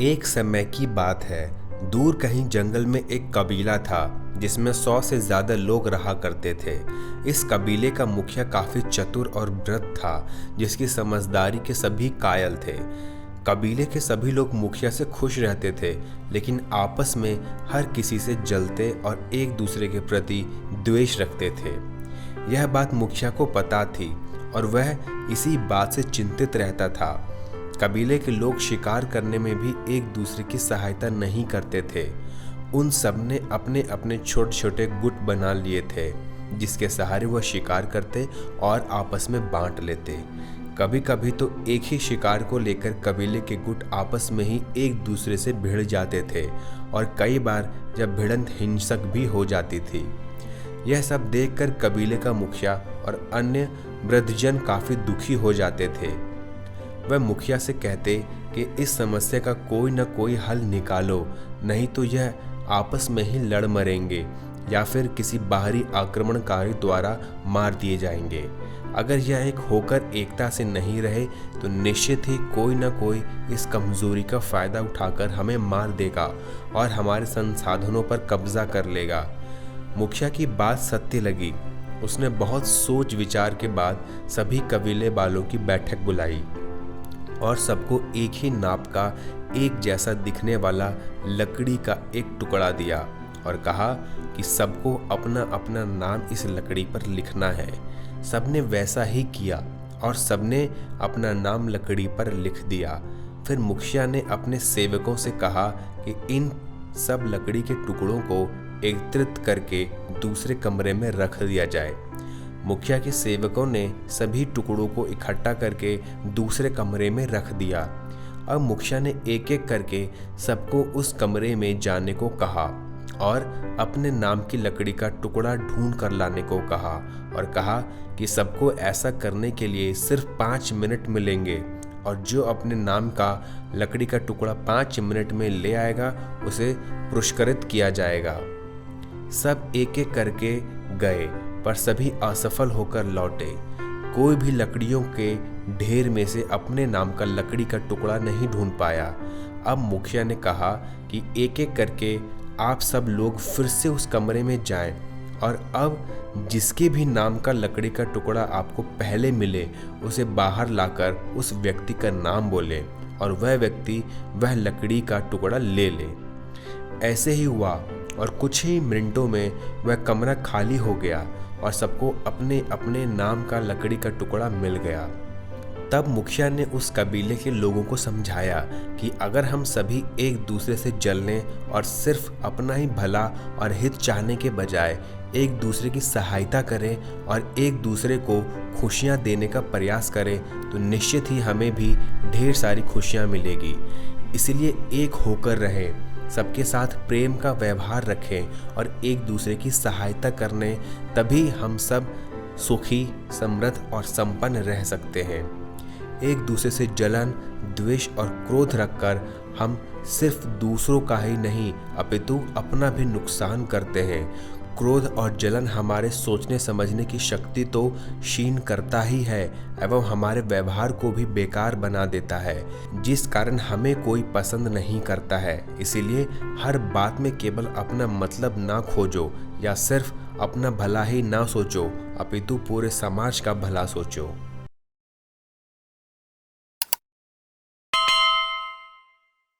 एक समय की बात है। दूर कहीं जंगल में एक कबीला था जिसमें 100 से ज्यादा लोग रहा करते थे। इस कबीले का मुखिया काफी चतुर और वृद्ध था, जिसकी समझदारी के सभी कायल थे। कबीले के सभी लोग मुखिया से खुश रहते थे, लेकिन आपस में हर किसी से जलते और एक दूसरे के प्रति द्वेष रखते थे। यह बात मुखिया को पता थी और वह इसी बात से चिंतित रहता था। कबीले के लोग शिकार करने में भी एक दूसरे की सहायता नहीं करते थे। उन सब ने अपने अपने छोटे छोटे गुट बना लिए थे, जिसके सहारे वह शिकार करते और आपस में बांट लेते। कभी कभी तो एक ही शिकार को लेकर कबीले के गुट आपस में ही एक दूसरे से भिड़ जाते थे और कई बार जब भिड़ंत हिंसक भी हो जाती थी। यह सब देखकर कबीले का मुखिया और अन्य वृद्धजन काफी दुखी हो जाते थे। वह मुखिया से कहते कि इस समस्या का कोई न कोई हल निकालो, नहीं तो यह आपस में ही लड़ मरेंगे या फिर किसी बाहरी आक्रमणकारी द्वारा मार दिए जाएंगे। अगर यह एक होकर एकता से नहीं रहे तो निश्चित ही कोई न कोई इस कमजोरी का फायदा उठाकर हमें मार देगा और हमारे संसाधनों पर कब्जा कर लेगा। मुखिया की बात सत्य लगी। उसने बहुत सोच विचार के बाद सभी कबीले वालों की बैठक बुलाई और सबको एक ही नाप का एक जैसा दिखने वाला लकड़ी का एक टुकड़ा दिया और कहा कि सबको अपना अपना नाम इस लकड़ी पर लिखना है। सबने वैसा ही किया और सबने अपना नाम लकड़ी पर लिख दिया। फिर मुखिया ने अपने सेवकों से कहा कि इन सब लकड़ी के टुकड़ों को एकत्रित करके दूसरे कमरे में रख दिया जाए। मुखिया के सेवकों ने सभी टुकड़ों को इकट्ठा करके दूसरे कमरे में रख दिया। अब मुखिया ने एक एक करके सबको उस कमरे में जाने को कहा और अपने नाम की लकड़ी का टुकड़ा ढूंढ कर लाने को कहा और कहा कि सबको ऐसा करने के लिए सिर्फ 5 मिनट मिलेंगे और जो अपने नाम का लकड़ी का टुकड़ा 5 मिनट में ले आएगा उसे पुरस्कृत किया जाएगा। सब एक एक करके गए पर सभी असफल होकर लौटे। कोई भी लकड़ियों के ढेर में से अपने नाम का लकड़ी का टुकड़ा नहीं ढूंढ पाया। अब मुखिया ने कहा कि एक एक करके आप सब लोग फिर से उस कमरे में जाएं और अब जिसके भी नाम का लकड़ी का टुकड़ा आपको पहले मिले उसे बाहर लाकर उस व्यक्ति का नाम बोले और वह व्यक्ति वह लकड़ी का टुकड़ा ले ले। ऐसे ही हुआ और कुछ ही मिनटों में वह कमरा खाली हो गया और सबको अपने अपने नाम का लकड़ी का टुकड़ा मिल गया। तब मुखिया ने उस कबीले के लोगों को समझाया कि अगर हम सभी एक दूसरे से जलने और सिर्फ अपना ही भला और हित चाहने के बजाय एक दूसरे की सहायता करें और एक दूसरे को खुशियां देने का प्रयास करें तो निश्चित ही हमें भी ढेर सारी खुशियां मिलेगी। इसलिए एक होकर रहें, सबके साथ प्रेम का व्यवहार रखें और एक दूसरे की सहायता करने, तभी हम सब सुखी, समृद्ध और संपन्न रह सकते हैं। एक दूसरे से जलन, द्वेष और क्रोध रखकर हम सिर्फ दूसरों का ही नहीं अपितु अपना भी नुकसान करते हैं। क्रोध और जलन हमारे सोचने समझने की शक्ति तो क्षीण करता ही है एवं हमारे व्यवहार को भी बेकार बना देता है, जिस कारण हमें कोई पसंद नहीं करता है। इसीलिए हर बात में केवल अपना मतलब ना खोजो या सिर्फ अपना भला ही ना सोचो अपितु पूरे समाज का भला सोचो।